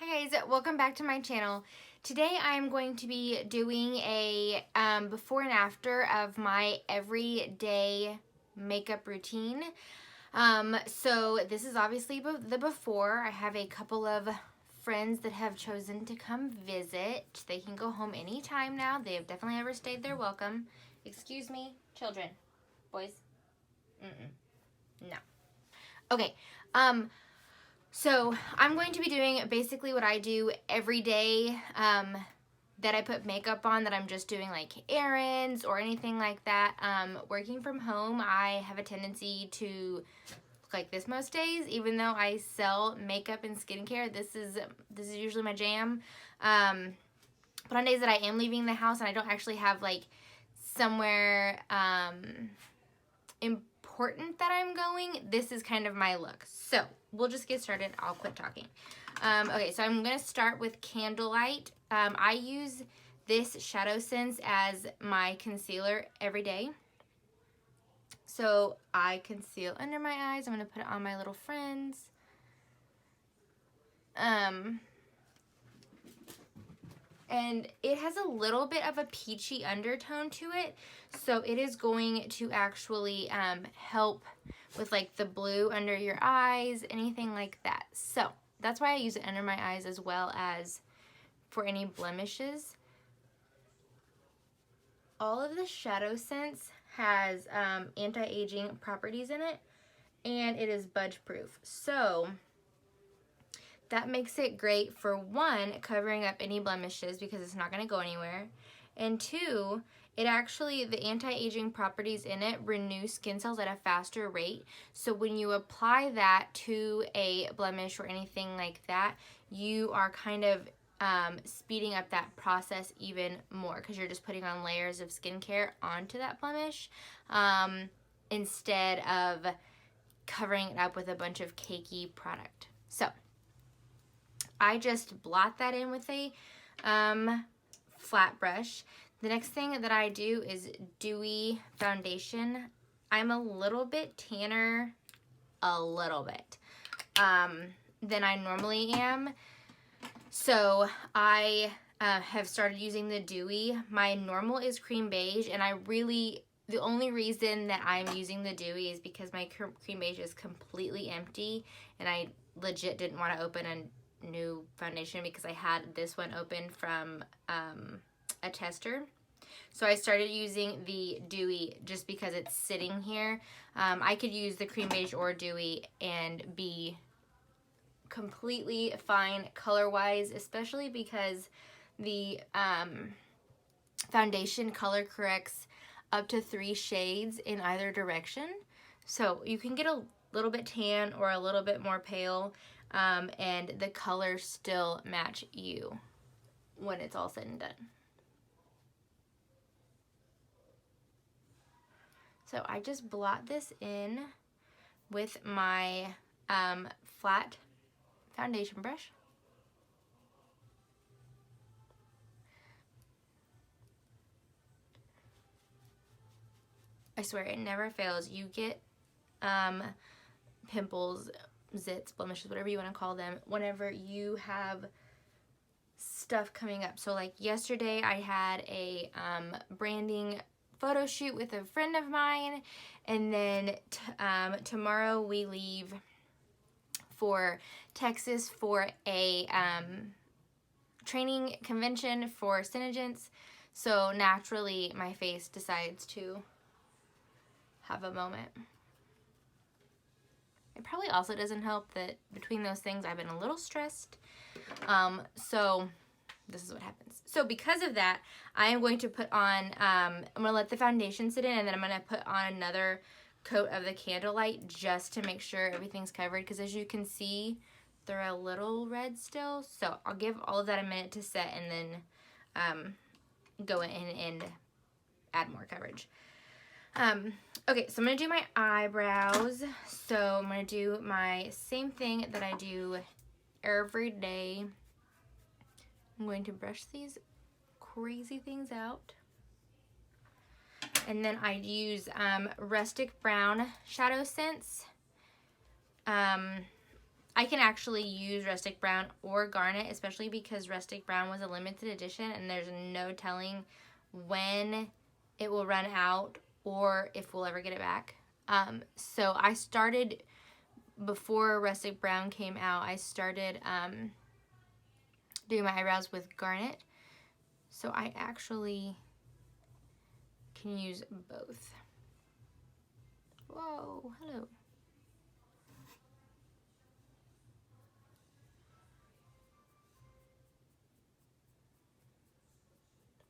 Hi guys, welcome back to my channel. Today I'm going to be doing a before and after of my everyday makeup routine. So this is obviously the before. I have a couple of friends that have chosen to come visit. They can go home anytime now. They have definitely ever stayed. They're welcome. Excuse me, children. Boys? No. Okay. So I'm going to be doing basically what I do every day that I put makeup on, that I'm just doing like errands or anything like that. Working from home, I have a tendency to look like this most days, even though I sell makeup and skincare. This is usually my jam. But on days that I am leaving the house and I don't actually have like somewhere important that I'm going, this is kind of my look. So we'll just get started. I'll quit talking. Okay, so I'm going to start with Candlelight. I use this ShadowSense as my concealer every day. So I conceal under my eyes. I'm going to put it on my little friends. And it has a little bit of a peachy undertone to it, so it is going to actually help with like the blue under your eyes, anything like that. So that's why I use it under my eyes as well as for any blemishes. All of the ShadowSense has anti-aging properties in it, and it is budge proof. So that makes it great for one, covering up any blemishes because it's not going to go anywhere. And two, it actually, the anti-aging properties in it renew skin cells at a faster rate. So when you apply that to a blemish or anything like that, you are kind of speeding up that process even more because you're just putting on layers of skincare onto that blemish instead of covering it up with a bunch of cakey product. So I just blot that in with a flat brush. The next thing that I do is Dewy Foundation. I'm a little bit tanner, than I normally am. So I have started using the Dewy. My normal is cream beige, and the only reason that I'm using the Dewy is because my cream beige is completely empty, and I legit didn't want to open a new foundation because I had this one open from a tester. So I started using the Dewy just because it's sitting here. I could use the cream beige or Dewy and be completely fine color wise, especially because the foundation color corrects up to 3 shades in either direction. So you can get a little bit tan or a little bit more pale, and the colors still match you when it's all said and done. So I just blot this in with my flat foundation brush. I swear it never fails. You get pimples, zits, blemishes, whatever you want to call them, whenever you have stuff coming up. So like yesterday I had a branding photo shoot with a friend of mine, and then tomorrow we leave for Texas for a training convention for Synergence. So naturally my face decides to have a moment. It probably also doesn't help that between those things I've been a little stressed. So this is what happens. So because of that, I am going to put on, I'm going to let the foundation sit in, and then I'm going to put on another coat of the Candlelight just to make sure everything's covered, because as you can see, they're a little red still. So I'll give all of that a minute to set and then go in and add more coverage. Okay, so I'm going to do my eyebrows. So I'm going to do my same thing that I do every day. I'm going to brush these crazy things out. And then I use Rustic Brown ShadowSense. I I can actually use Rustic Brown or Garnet, especially because Rustic Brown was a limited edition and there's no telling when it will run out or if we'll ever get it back. So I started, before Rustic Brown came out, I started doing my eyebrows with Garnet. So I actually can use both. Whoa, hello.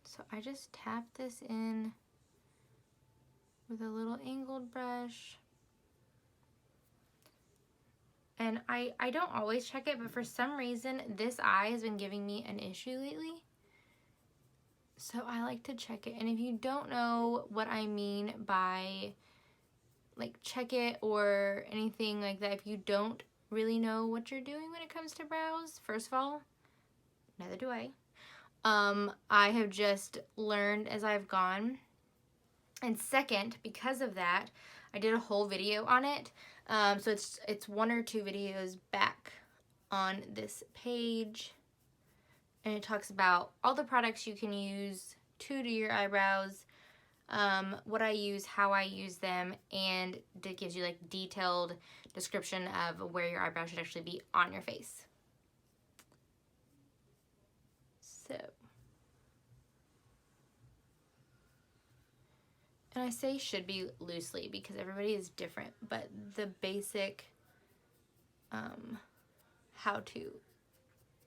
So I just tap this in with a little angled brush. And I don't always check it, but for some reason, this eye has been giving me an issue lately. So I like to check it. And if you don't know what I mean by like check it or anything like that, if you don't really know what you're doing when it comes to brows, first of all, neither do I. I have just learned as I've gone. And second, because of that, I did a whole video on it. So it's 1 or 2 videos back on this page. And it talks about all the products you can use to do your eyebrows, what I use, how I use them, and it gives you like detailed description of where your eyebrow should actually be on your face. So, and I say should be loosely because everybody is different, but the basic how-to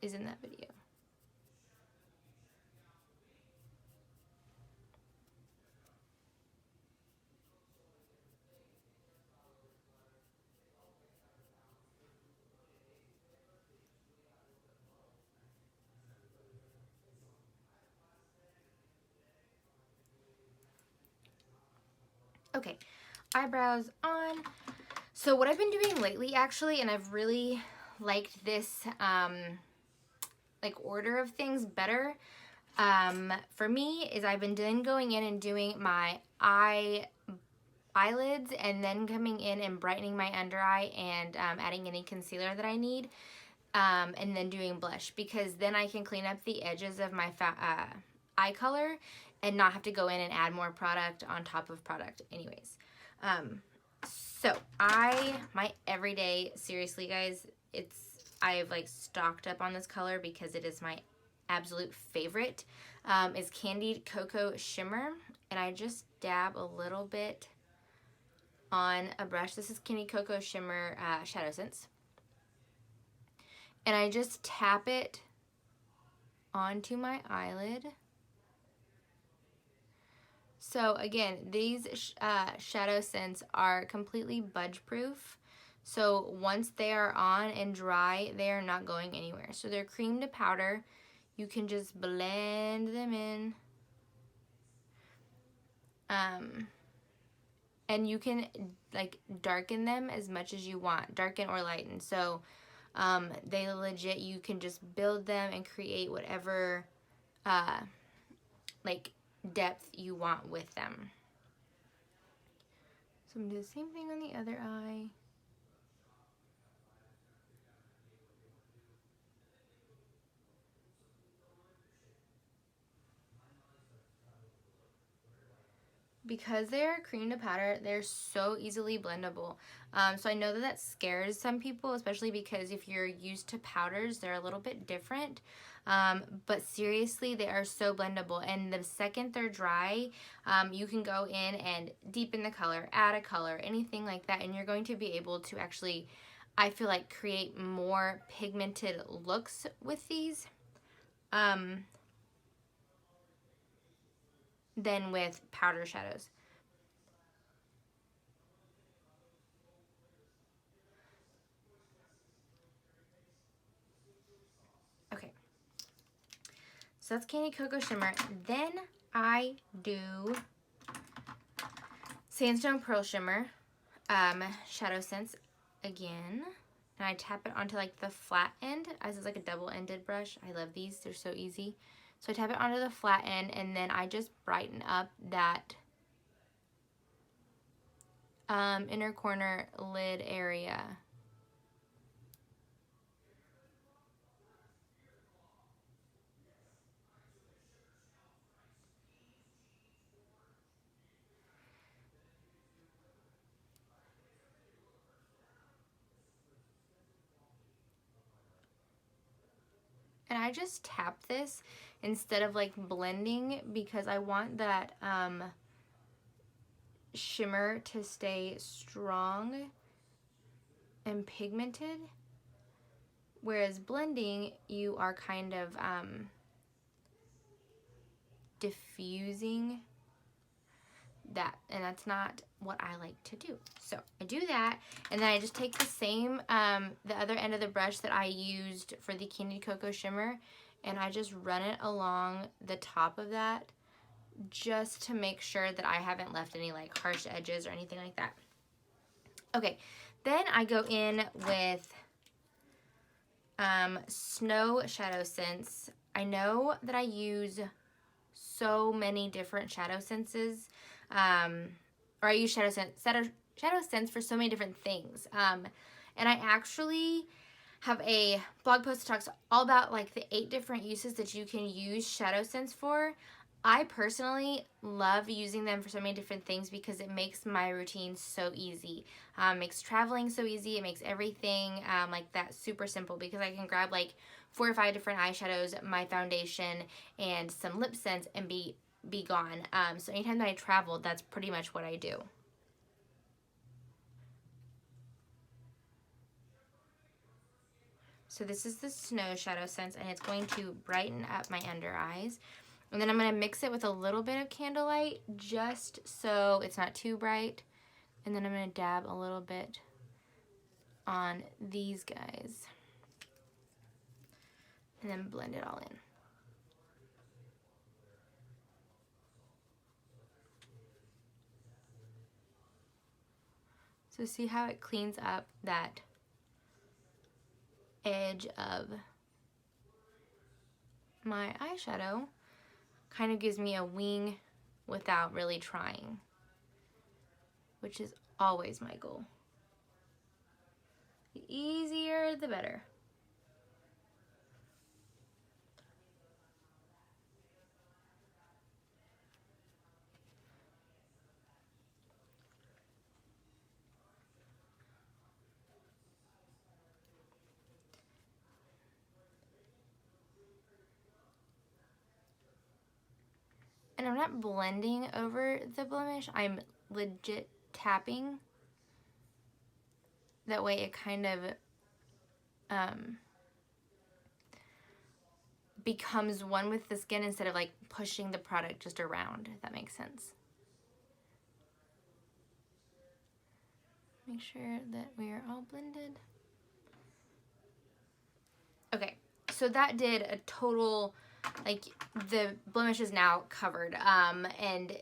is in that video. Okay, eyebrows on. So what I've been doing lately actually, and I've really liked this like order of things better for me, is I've been then going in and doing my eyelids and then coming in and brightening my under eye and adding any concealer that I need, and then doing blush, because then I can clean up the edges of my eye color and not have to go in and add more product on top of product anyways. So my everyday, seriously guys, I've like stocked up on this color because it is my absolute favorite, is Candied Cocoa Shimmer, and I just dab a little bit on a brush. This is Candied Cocoa Shimmer ShadowSense, and I just tap it onto my eyelid. So again, these ShadowSense are completely budge proof. So once they are on and dry, they are not going anywhere. So they're cream to powder. You can just blend them in. And you can like darken them as much as you want, darken or lighten. So they legit, you can just build them and create whatever like depth you want with them. So I'm gonna do the same thing on the other eye. Because they're cream to powder, they're so easily blendable. So I know that scares some people, especially because if you're used to powders, they're a little bit different. But seriously, they are so blendable. And the second they're dry, you can go in and deepen the color, add a color, anything like that. And you're going to be able to actually, I feel like, create more pigmented looks with these than with powder shadows. Okay, so that's Candied Cocoa Shimmer. Then I do Sandstone Pearl Shimmer, ShadowSense again, and I tap it onto like the flat end, as it's like a double-ended brush. I love these, they're so easy. So I tap it onto the flat end, and then I just brighten up that inner corner lid area. And I just tap this instead of like blending because I want that shimmer to stay strong and pigmented. Whereas blending, you are kind of diffusing that, and that's not what I like to do. So I do that, and then I just take the same, the other end of the brush that I used for the Candied Cocoa Shimmer, and I just run it along the top of that just to make sure that I haven't left any like harsh edges or anything like that. Okay, then I go in with Snow ShadowSense. I know that I use so many different ShadowSenses, or I use ShadowSense for so many different things. And I actually have a blog post that talks all about like the 8 different uses that you can use ShadowSense for. I personally love using them for so many different things because it makes my routine so easy. Makes traveling so easy. It makes everything like that super simple because I can grab like 4 or 5 different eyeshadows, my foundation, and some lip scents and be gone. So anytime that I travel, that's pretty much what I do. So this is the Snow ShadowSense, and it's going to brighten up my under eyes. And then I'm going to mix it with a little bit of Candlelight just so it's not too bright. And then I'm going to dab a little bit on these guys. And then blend it all in. So see how it cleans up that edge of my eyeshadow? Kind of gives me a wing without really trying, which is always my goal. The easier, the better. And I'm not blending over the blemish, I'm legit tapping. That way it kind of becomes one with the skin instead of like pushing the product just around, if that makes sense. Make sure that we are all blended. Okay, so that did a total, like the blemish is now covered, and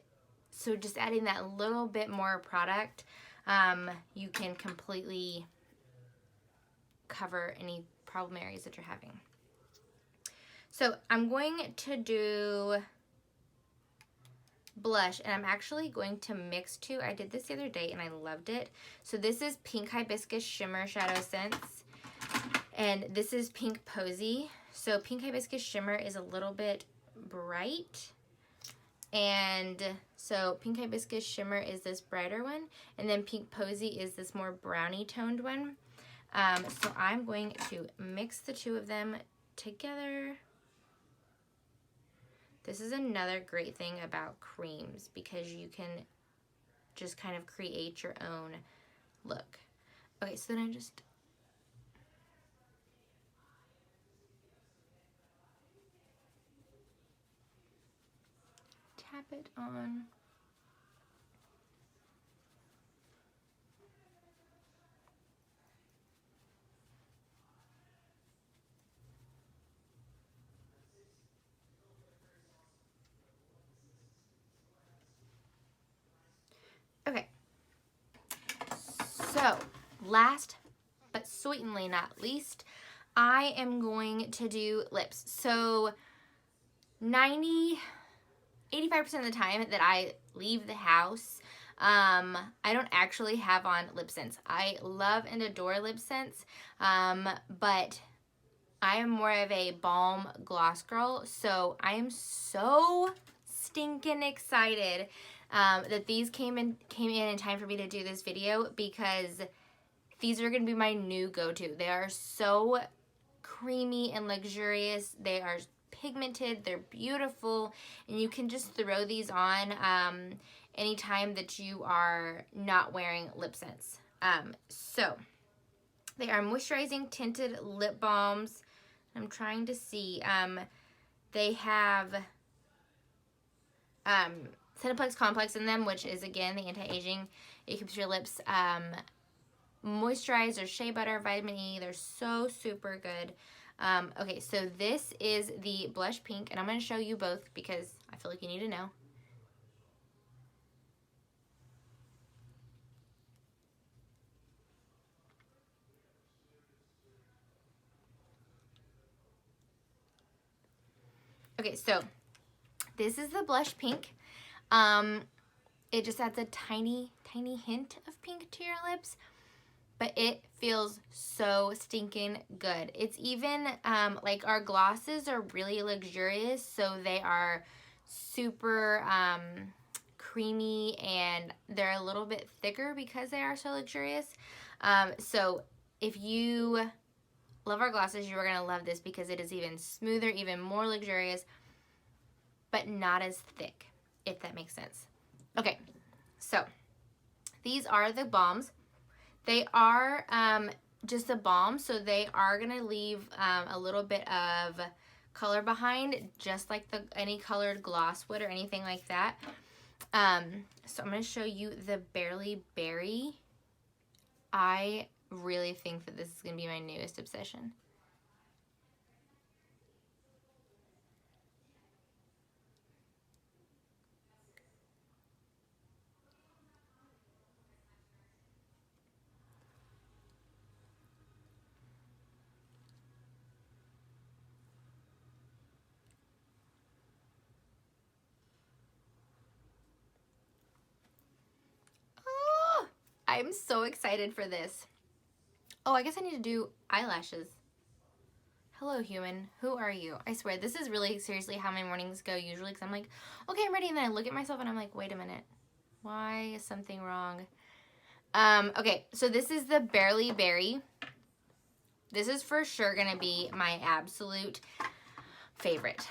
so just adding that little bit more product, you can completely cover any problem areas that you're having. So I'm going to do blush, and I'm actually going to mix 2. I did this the other day and I loved it. So this is Pink Hibiscus Shimmer ShadowSense, and this is Pink Posey. So Pink Hibiscus Shimmer is a little bit bright, and so Pink Hibiscus Shimmer is this brighter one, and then Pink Posey is this more brownie toned one. So I'm going to mix the 2 of them together. This is another great thing about creams because you can just kind of create your own look. Okay, so then I just tap it on. Okay, so last but certainly not least, I am going to do lips. So 85% of the time that I leave the house, I don't actually have on lip scents. I love and adore lip scents, but I am more of a balm gloss girl, so I am so stinking excited that these came in time for me to do this video because these are going to be my new go-to. They are so creamy and luxurious. They are pigmented, they're beautiful, and you can just throw these on anytime that you are not wearing lip scents. So they are moisturizing tinted lip balms. I'm trying to see. They have Cineplex Complex in them, which is again the anti-aging. It keeps your lips moisturized. There's shea butter, vitamin E. They're so super good. Okay, so this is the blush pink, and I'm going to show you both because I feel like you need to know. Okay, so this is the blush pink. It just adds a tiny, tiny hint of pink to your lips, but it feels so stinking good. It's even, like our glosses are really luxurious, so they are super creamy and they're a little bit thicker because they are so luxurious. So if you love our glosses, you are gonna love this because it is even smoother, even more luxurious, but not as thick, if that makes sense. Okay, so these are the balms. They are just a balm, so they are gonna leave a little bit of color behind, just like any colored gloss would or anything like that. So I'm gonna show you the Barely Berry. I really think that this is gonna be my newest obsession. I'm so excited for this. Oh, I guess I need to do eyelashes. Hello, human. Who are you? I swear, this is really seriously how my mornings go usually, because I'm like, okay, I'm ready, and then I look at myself and I'm like, wait a minute. Why is something wrong? Okay, so this is the Barely Berry. This is for sure going to be my absolute favorite.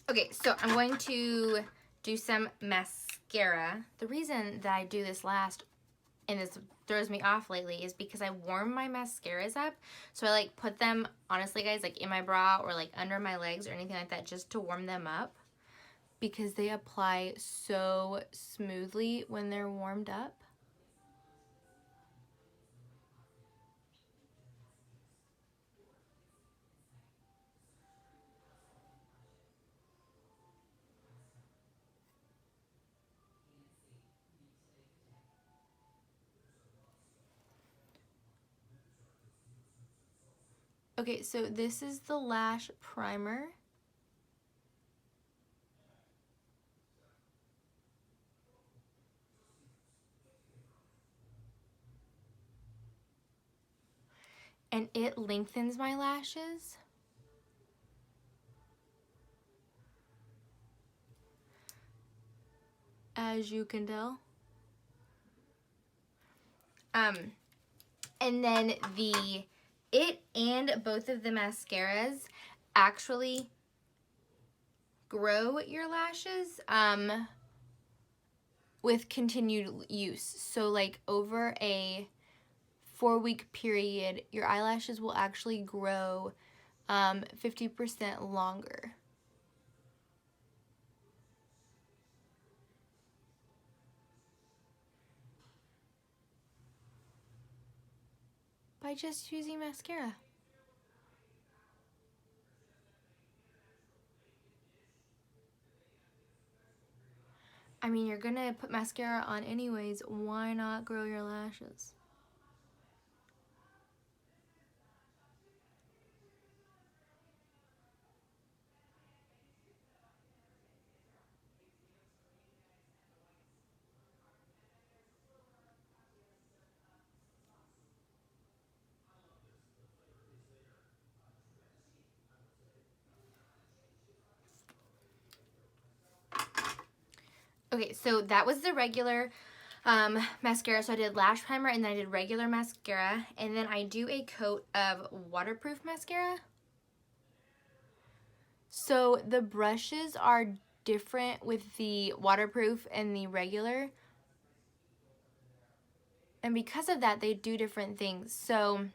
Okay, so I'm going to do some mascara. The reason that I do this last, and this throws me off lately, is because I warm my mascaras up. So I like put them, honestly guys, like in my bra or like under my legs or anything like that, just to warm them up, because they apply so smoothly when they're warmed up. Okay, so this is the Lash Primer. And it lengthens my lashes. As you can tell. And then it and both of the mascaras actually grow your lashes with continued use. So like over a 4-week period, your eyelashes will actually grow 50% longer. By just using mascara. I mean, you're gonna put mascara on anyways, why not grow your lashes? Okay, so that was the regular mascara. So I did Lash Primer and then I did regular mascara. And then I do a coat of waterproof mascara. So the brushes are different with the waterproof and the regular. And because of that, they do different things. So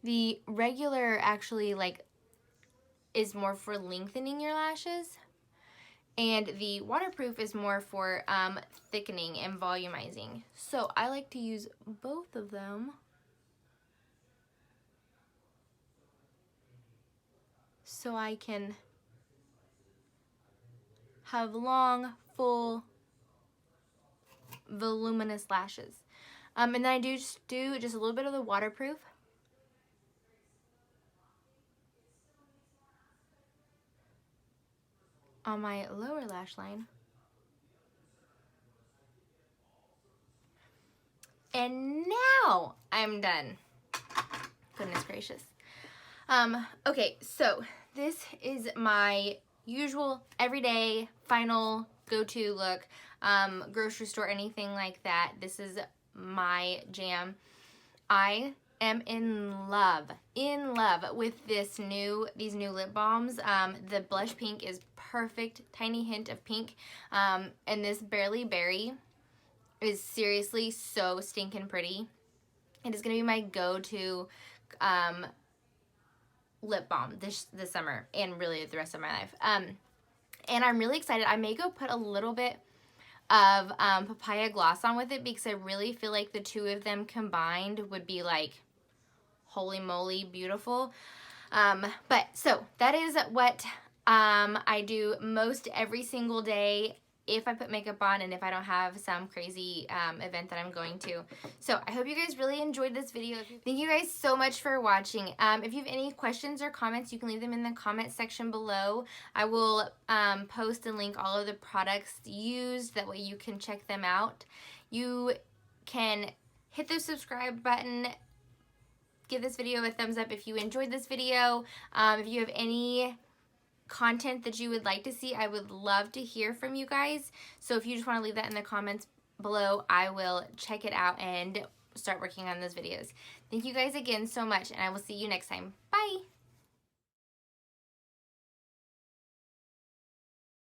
the regular actually like is more for lengthening your lashes. And the waterproof is more for thickening and volumizing. So I like to use both of them. So I can have long, full, voluminous lashes. And then I do just a little bit of the waterproof. On my lower lash line. And now I'm done. Goodness gracious. Okay, so this is my usual everyday final go-to look. Grocery store, anything like that. This is my jam. I am in love with these new lip balms. The blush pink is perfect, tiny hint of pink. And this Barely Berry is seriously so stinking pretty. It is gonna be my go-to lip balm this summer and really the rest of my life. And I'm really excited. I may go put a little bit of papaya gloss on with it because I really feel like the two of them combined would be like holy moly beautiful. But so that is what I do most every single day if I put makeup on and if I don't have some crazy event that I'm going to. So I hope you guys really enjoyed this video. Thank you guys so much for watching. If you have any questions or comments, you can leave them in the comment section below. I will post and link all of the products used. That way you can check them out. You can hit the subscribe button. Give this video a thumbs up if you enjoyed this video. If you have any content that you would like to see, I would love to hear from you guys. So if you just want to leave that in the comments below, I will check it out and start working on those videos. Thank you guys again so much, and I will see you next time. Bye!